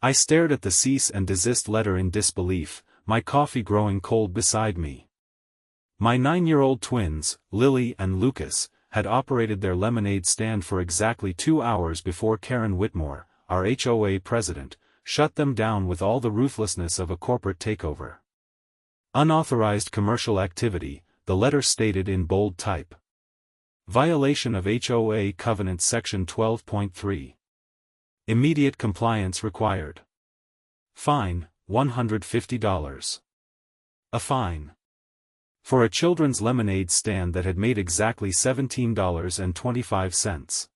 I stared at the cease and desist letter in disbelief, my coffee growing cold beside me. My 9-year-old twins, Lily and Lucas, had operated their lemonade stand for exactly 2 hours before Karen Whitmore, our HOA president, shut them down with all the ruthlessness of a corporate takeover. Unauthorized commercial activity, the letter stated in bold type. Violation of HOA Covenant Section 12.3. Immediate compliance required. Fine, $150. A fine. For a children's lemonade stand that had made exactly $17.25.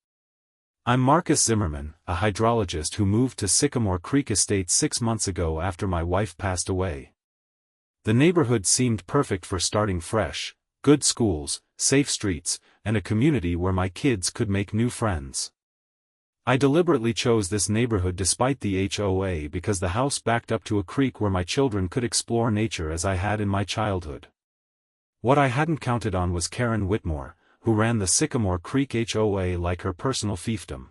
I'm Marcus Zimmerman, a hydrologist who moved to Sycamore Creek Estates 6 months ago after my wife passed away. The neighborhood seemed perfect for starting fresh, good schools, safe streets, and a community where my kids could make new friends. I deliberately chose this neighborhood despite the HOA because the house backed up to a creek where my children could explore nature as I had in my childhood. What I hadn't counted on was Karen Whitmore, who ran the Sycamore Creek HOA like her personal fiefdom.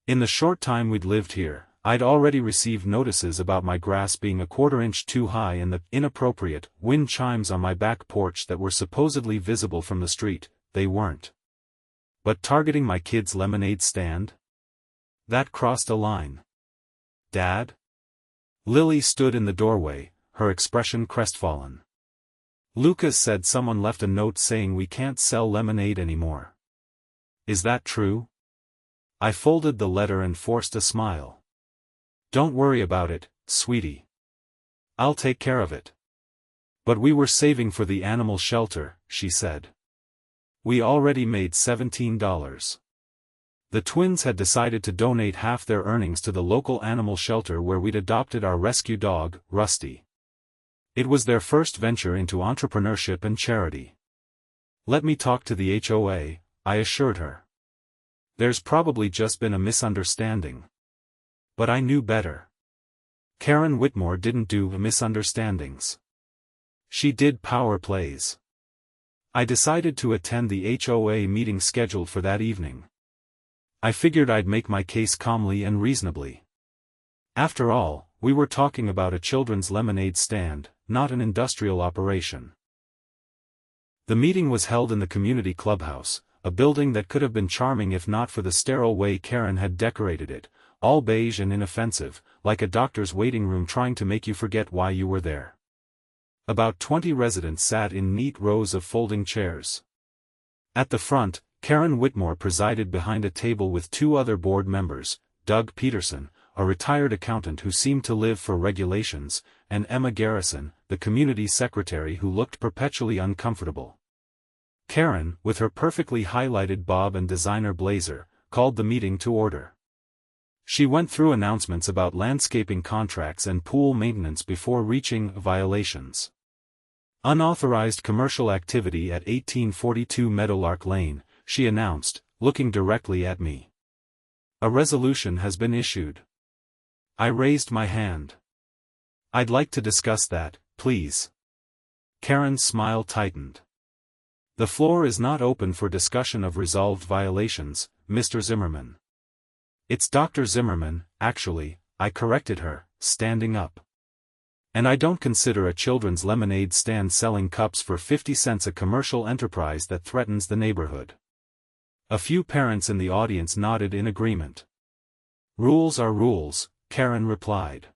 In the short time we'd lived here, I'd already received notices about my grass being a quarter-inch too high and the inappropriate wind chimes on my back porch that were supposedly visible from the street. They weren't. But targeting my kids' lemonade stand? That crossed a line. Dad? Lily stood in the doorway, her expression crestfallen. Lucas said someone left a note saying we can't sell lemonade anymore. Is that true? I folded the letter and forced a smile. Don't worry about it, sweetie. I'll take care of it. But we were saving for the animal shelter, she said. We already made $17. The twins had decided to donate half their earnings to the local animal shelter where we'd adopted our rescue dog, Rusty. It was their first venture into entrepreneurship and charity. Let me talk to the HOA, I assured her. There's probably just been a misunderstanding. But I knew better. Karen Whitmore didn't do misunderstandings. She did power plays. I decided to attend the HOA meeting scheduled for that evening. I figured I'd make my case calmly and reasonably. After all, we were talking about a children's lemonade stand, not an industrial operation. The meeting was held in the community clubhouse, a building that could have been charming if not for the sterile way Karen had decorated it, all beige and inoffensive, like a doctor's waiting room trying to make you forget why you were there. About 20 residents sat in neat rows of folding chairs. At the front, Karen Whitmore presided behind a table with 2 other board members, Doug Peterson, a retired accountant who seemed to live for regulations, and Emma Garrison, the community secretary who looked perpetually uncomfortable. Karen, with her perfectly highlighted bob and designer blazer, called the meeting to order. She went through announcements about landscaping contracts and pool maintenance before reaching violations. Unauthorized commercial activity at 1842 Meadowlark Lane, she announced, looking directly at me. A resolution has been issued. I raised my hand. I'd like to discuss that, please. Karen's smile tightened. The floor is not open for discussion of resolved violations, Mr. Zimmerman. It's Dr. Zimmerman, actually, I corrected her, standing up. And I don't consider a children's lemonade stand selling cups for 50 cents a commercial enterprise that threatens the neighborhood. A few parents in the audience nodded in agreement. Rules are rules, Karen replied.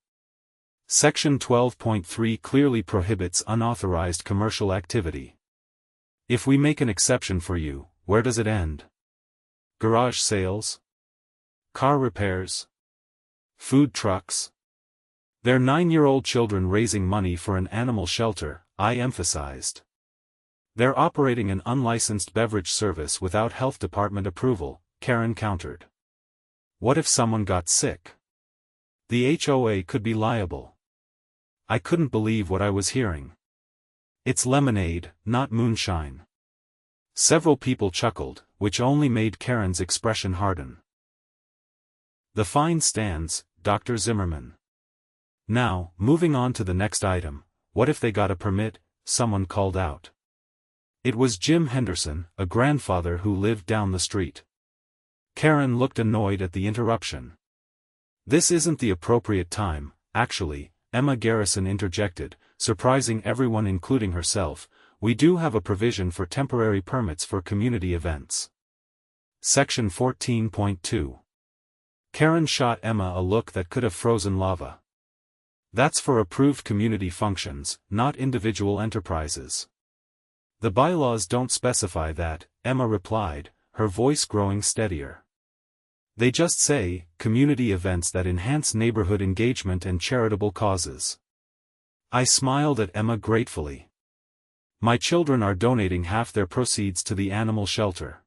Section 12.3 clearly prohibits unauthorized commercial activity. If we make an exception for you, where does it end? Garage sales? Car repairs? Food trucks? They're 9-year-old children raising money for an animal shelter, I emphasized. They're operating an unlicensed beverage service without health department approval, Karen countered. What if someone got sick? The HOA could be liable. I couldn't believe what I was hearing. It's lemonade, not moonshine. Several people chuckled, which only made Karen's expression harden. The fine stands, Dr. Zimmerman. Now, moving on to the next item, what if they got a permit? Someone called out. It was Jim Henderson, a grandfather who lived down the street. Karen looked annoyed at the interruption. This isn't the appropriate time, actually, Emma Garrison interjected, surprising everyone including herself. We do have a provision for temporary permits for community events. Section 14.2. Karen shot Emma a look that could have frozen lava. That's for approved community functions, not individual enterprises. The bylaws don't specify that, Emma replied, her voice growing steadier. They just say, community events that enhance neighborhood engagement and charitable causes. I smiled at Emma gratefully. My children are donating half their proceeds to the animal shelter.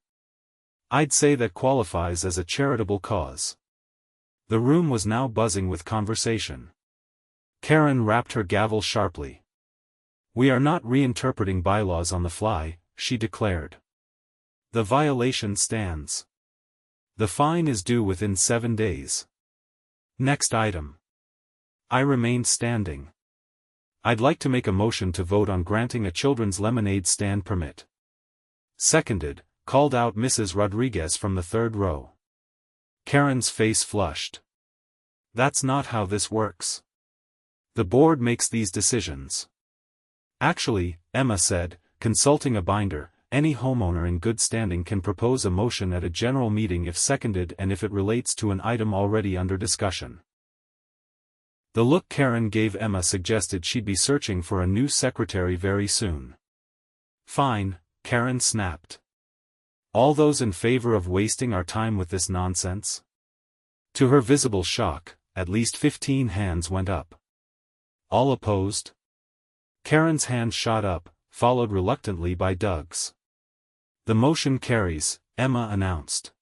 I'd say that qualifies as a charitable cause. The room was now buzzing with conversation. Karen rapped her gavel sharply. We are not reinterpreting bylaws on the fly, she declared. The violation stands. The fine is due within 7 days. Next item. I remained standing. I'd like to make a motion to vote on granting a children's lemonade stand permit. Seconded, called out Mrs. Rodriguez from the third row. Karen's face flushed. That's not how this works. The board makes these decisions. Actually, Emma said, consulting a binder, any homeowner in good standing can propose a motion at a general meeting if seconded and if it relates to an item already under discussion. The look Karen gave Emma suggested she'd be searching for a new secretary very soon. Fine, Karen snapped. All those in favor of wasting our time with this nonsense? To her visible shock, at least 15 hands went up. All opposed? Karen's hand shot up, followed reluctantly by Doug's. The motion carries, Emma announced.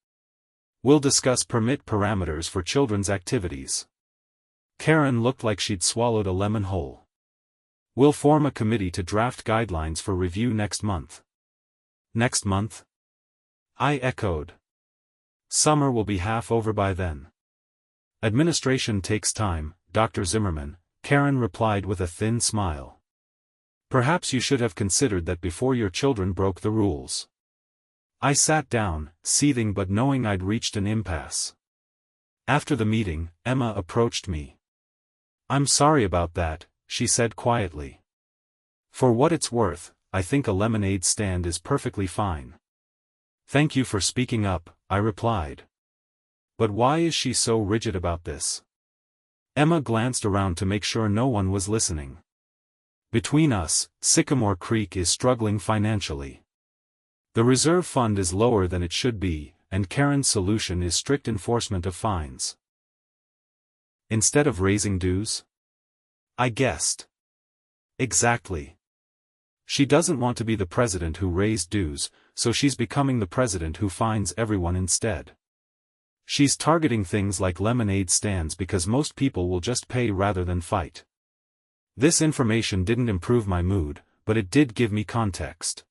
We'll discuss permit parameters for children's activities. Karen looked like she'd swallowed a lemon whole. We'll form a committee to draft guidelines for review next month. Next month? I echoed. Summer will be half over by then. Administration takes time, Dr. Zimmerman, Karen replied with a thin smile. Perhaps you should have considered that before your children broke the rules. I sat down, seething but knowing I'd reached an impasse. After the meeting, Emma approached me. I'm sorry about that, she said quietly. For what it's worth, I think a lemonade stand is perfectly fine. Thank you for speaking up, I replied. But why is she so rigid about this? Emma glanced around to make sure no one was listening. Between us, Sycamore Creek is struggling financially. The reserve fund is lower than it should be, and Karen's solution is strict enforcement of fines. Instead of raising dues? I guessed. Exactly. She doesn't want to be the president who raised dues, so she's becoming the president who fines everyone instead. She's targeting things like lemonade stands because most people will just pay rather than fight. This information didn't improve my mood, but it did give me context.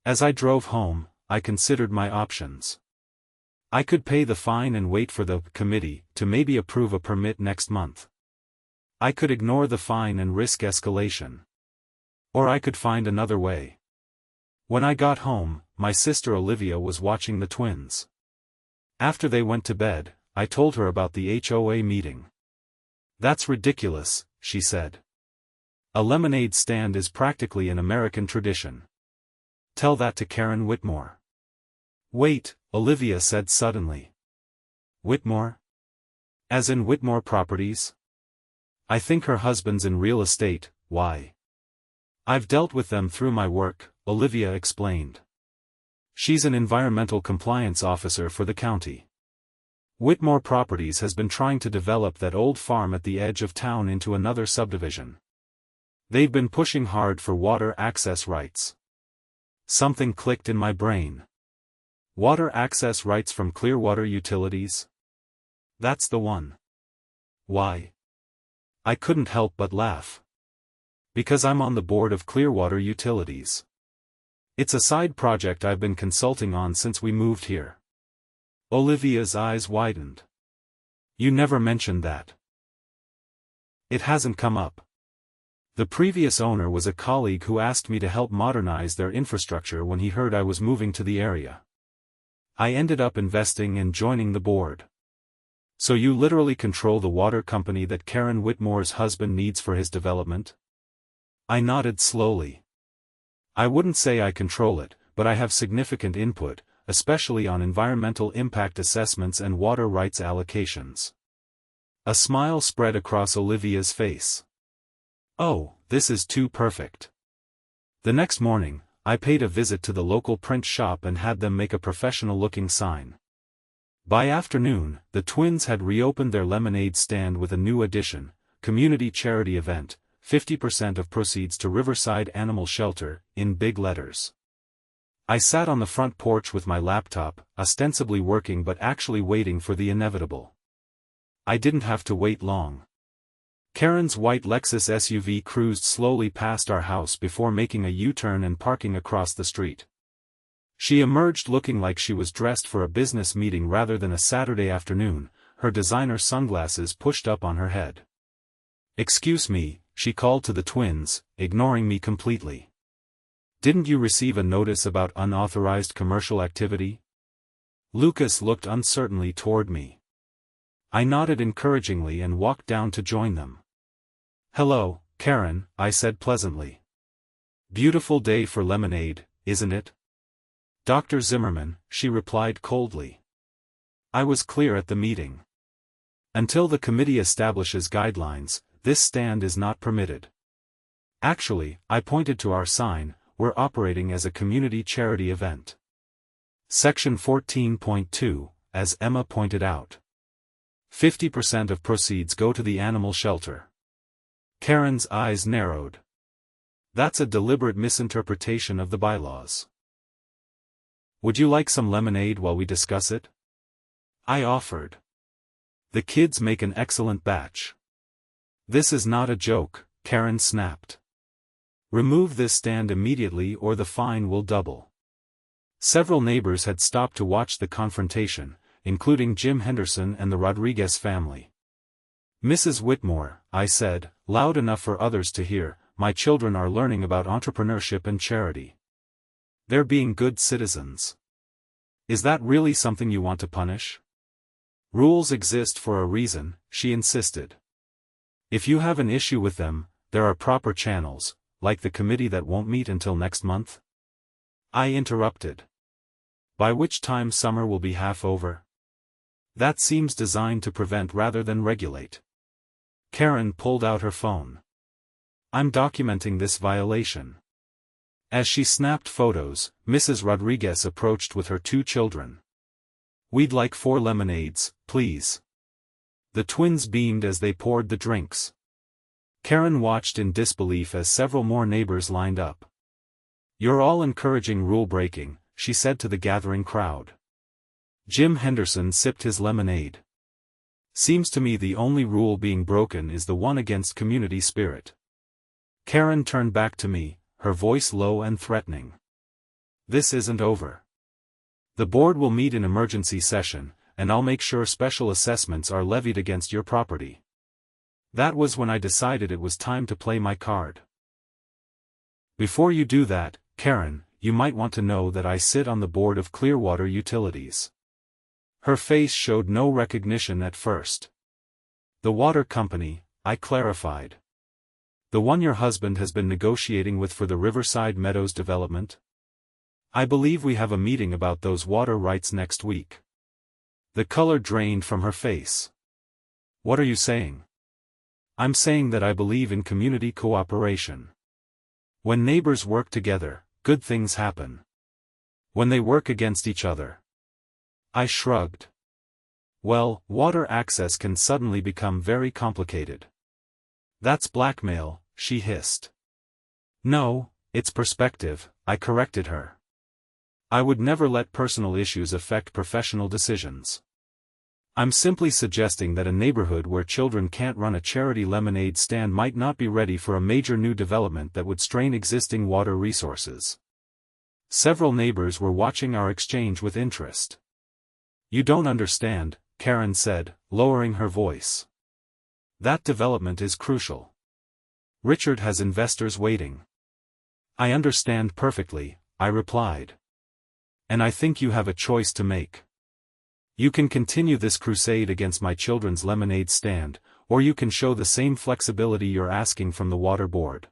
As I drove home, I considered my options. I could pay the fine and wait for the committee to maybe approve a permit next month. I could ignore the fine and risk escalation. Or I could find another way. When I got home, my sister Olivia was watching the twins. After they went to bed, I told her about the HOA meeting. That's ridiculous, she said. A lemonade stand is practically an American tradition. Tell that to Karen Whitmore. Wait, Olivia said suddenly. Whitmore? As in Whitmore Properties? I think her husband's in real estate. Why? I've dealt with them through my work, Olivia explained. She's an environmental compliance officer for the county. Whitmore Properties has been trying to develop that old farm at the edge of town into another subdivision. They've been pushing hard for water access rights. Something clicked in my brain. Water access rights from Clearwater Utilities? That's the one. Why? I couldn't help but laugh. Because I'm on the board of Clearwater Utilities. It's a side project I've been consulting on since we moved here. Olivia's eyes widened. You never mentioned that. It hasn't come up. The previous owner was a colleague who asked me to help modernize their infrastructure when he heard I was moving to the area. I ended up investing and joining the board. So you literally control the water company that Karen Whitmore's husband needs for his development? I nodded slowly. I wouldn't say I control it, but I have significant input, especially on environmental impact assessments and water rights allocations. A smile spread across Olivia's face. Oh, this is too perfect. The next morning, I paid a visit to the local print shop and had them make a professional-looking sign. By afternoon, the twins had reopened their lemonade stand with a new addition, community charity event, 50% of proceeds to Riverside Animal Shelter, in big letters. I sat on the front porch with my laptop, ostensibly working but actually waiting for the inevitable. I didn't have to wait long. Karen's white Lexus SUV cruised slowly past our house before making a U-turn and parking across the street. She emerged looking like she was dressed for a business meeting rather than a Saturday afternoon, her designer sunglasses pushed up on her head. "Excuse me," she called to the twins, ignoring me completely. "Didn't you receive a notice about unauthorized commercial activity?" Lucas looked uncertainly toward me. I nodded encouragingly and walked down to join them. "Hello, Karen," I said pleasantly. "Beautiful day for lemonade, isn't it?" "Dr. Zimmerman," she replied coldly. I was clear at the meeting. Until the committee establishes guidelines, this stand is not permitted. Actually, I pointed to our sign, we're operating as a community charity event. Section 14.2, as Emma pointed out. 50% of proceeds go to the animal shelter. Karen's eyes narrowed. That's a deliberate misinterpretation of the bylaws. "Would you like some lemonade while we discuss it?" I offered. "The kids make an excellent batch." "This is not a joke," Karen snapped. "Remove this stand immediately or the fine will double." Several neighbors had stopped to watch the confrontation, including Jim Henderson and the Rodriguez family. "Mrs. Whitmore," I said, loud enough for others to hear, "my children are learning about entrepreneurship and charity. They're being good citizens. Is that really something you want to punish?" "Rules exist for a reason," she insisted. "If you have an issue with them, there are proper channels, like the committee that won't meet until next month." I interrupted. "By which time summer will be half over?" "That seems designed to prevent rather than regulate." Karen pulled out her phone. "I'm documenting this violation." As she snapped photos, Mrs. Rodriguez approached with her 2 children. "We'd like 4 lemonades, please." The twins beamed as they poured the drinks. Karen watched in disbelief as several more neighbors lined up. "You're all encouraging rule-breaking," she said to the gathering crowd. Jim Henderson sipped his lemonade. "Seems to me the only rule being broken is the one against community spirit." Karen turned back to me, her voice low and threatening. "This isn't over. The board will meet in emergency session, and I'll make sure special assessments are levied against your property." That was when I decided it was time to play my card. "Before you do that, Karen, you might want to know that I sit on the board of Clearwater Utilities." Her face showed no recognition at first. "The water company," I clarified. "The one your husband has been negotiating with for the Riverside Meadows development?" "I believe we have a meeting about those water rights next week." The color drained from her face. "What are you saying?" "I'm saying that I believe in community cooperation. When neighbors work together, good things happen. When they work against each other." I shrugged. "Well, water access can suddenly become very complicated." "That's blackmail," she hissed. "No, it's perspective," I corrected her. "I would never let personal issues affect professional decisions. I'm simply suggesting that a neighborhood where children can't run a charity lemonade stand might not be ready for a major new development that would strain existing water resources." Several neighbors were watching our exchange with interest. "You don't understand," Karen said, lowering her voice. "That development is crucial. Richard has investors waiting." "I understand perfectly," I replied. "And I think you have a choice to make. You can continue this crusade against my children's lemonade stand, or you can show the same flexibility you're asking from the water board.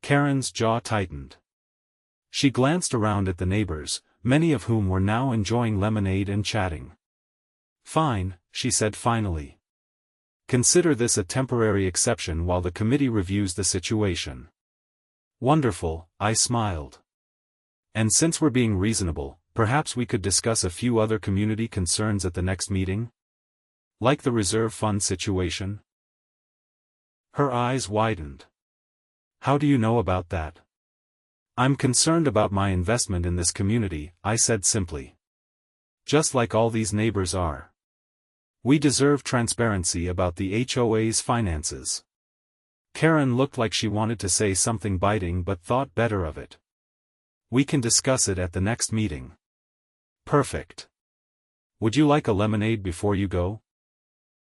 Karen's jaw tightened. She glanced around at the neighbors, many of whom were now enjoying lemonade and chatting. Fine, she said finally. Consider this a temporary exception while the committee reviews the situation. Wonderful, I smiled. And since we're being reasonable, perhaps we could discuss a few other community concerns at the next meeting? Like the reserve fund situation? Her eyes widened. How do you know about that? I'm concerned about my investment in this community, I said simply. Just like all these neighbors are. We deserve transparency about the HOA's finances. Karen looked like she wanted to say something biting but thought better of it. We can discuss it at the next meeting. Perfect. Would you like a lemonade before you go?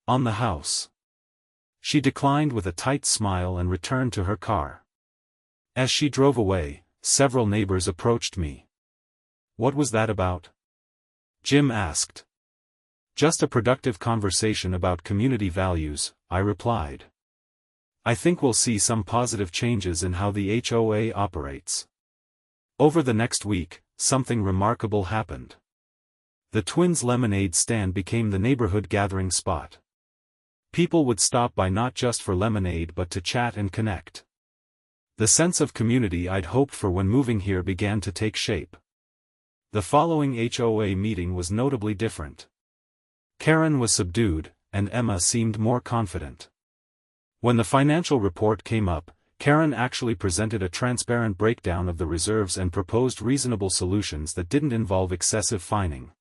On the house. She declined with a tight smile and returned to her car. As she drove away, several neighbors approached me. What was that about? Jim asked. Just a productive conversation about community values, I replied. I think we'll see some positive changes in how the HOA operates. Over the next week, something remarkable happened. The twins' lemonade stand became the neighborhood gathering spot. People would stop by not just for lemonade but to chat and connect. The sense of community I'd hoped for when moving here began to take shape. The following HOA meeting was notably different. Karen was subdued, and Emma seemed more confident. When the financial report came up, Karen actually presented a transparent breakdown of the reserves and proposed reasonable solutions that didn't involve excessive fining.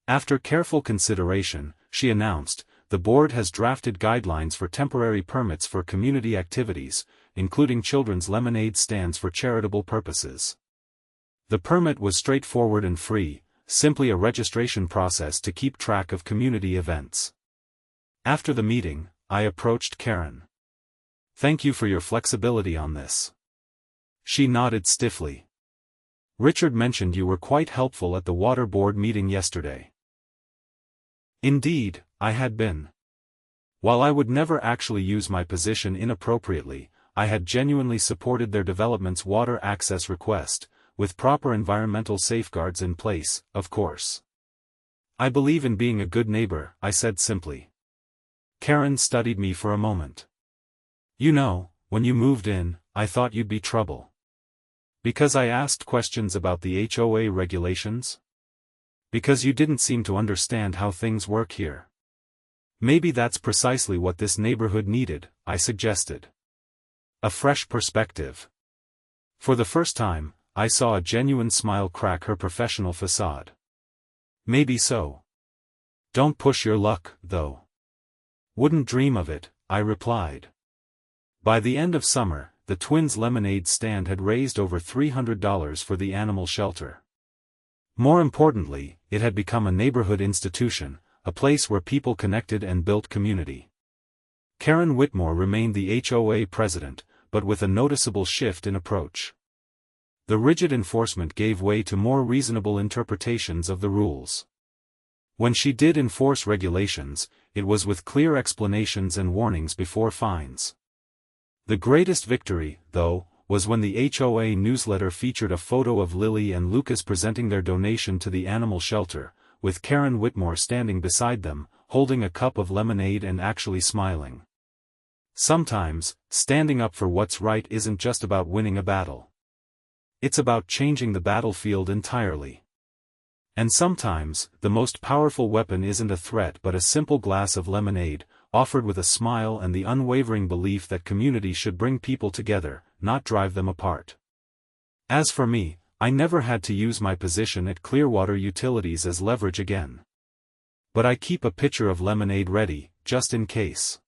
After careful consideration, she announced, the board has drafted guidelines for temporary permits for community activities, including children's lemonade stands for charitable purposes. The permit was straightforward and free, simply a registration process to keep track of community events. After the meeting, I approached Karen. Thank you for your flexibility on this. She nodded stiffly. Richard mentioned you were quite helpful at the water board meeting yesterday. Indeed, I had been. While I would never actually use my position inappropriately, I had genuinely supported their development's water access request, with proper environmental safeguards in place, of course. I believe in being a good neighbor, I said simply. Karen studied me for a moment. You know, when you moved in, I thought you'd be trouble. Because I asked questions about the HOA regulations? Because you didn't seem to understand how things work here. Maybe that's precisely what this neighborhood needed, I suggested. A fresh perspective. For the first time, I saw a genuine smile crack her professional facade. Maybe so. Don't push your luck, though. Wouldn't dream of it, I replied. By the end of summer, the twins' lemonade stand had raised over $300 for the animal shelter. More importantly, it had become a neighborhood institution, a place where people connected and built community. Karen Whitmore remained the HOA president, but with a noticeable shift in approach. The rigid enforcement gave way to more reasonable interpretations of the rules. When she did enforce regulations, it was with clear explanations and warnings before fines. The greatest victory, though, was when the HOA newsletter featured a photo of Lily and Lucas presenting their donation to the animal shelter, with Karen Whitmore standing beside them, holding a cup of lemonade and actually smiling. Sometimes, standing up for what's right isn't just about winning a battle. It's about changing the battlefield entirely. And sometimes, the most powerful weapon isn't a threat but a simple glass of lemonade, offered with a smile and the unwavering belief that community should bring people together, not drive them apart. As for me, I never had to use my position at Clearwater Utilities as leverage again. But I keep a pitcher of lemonade ready, just in case.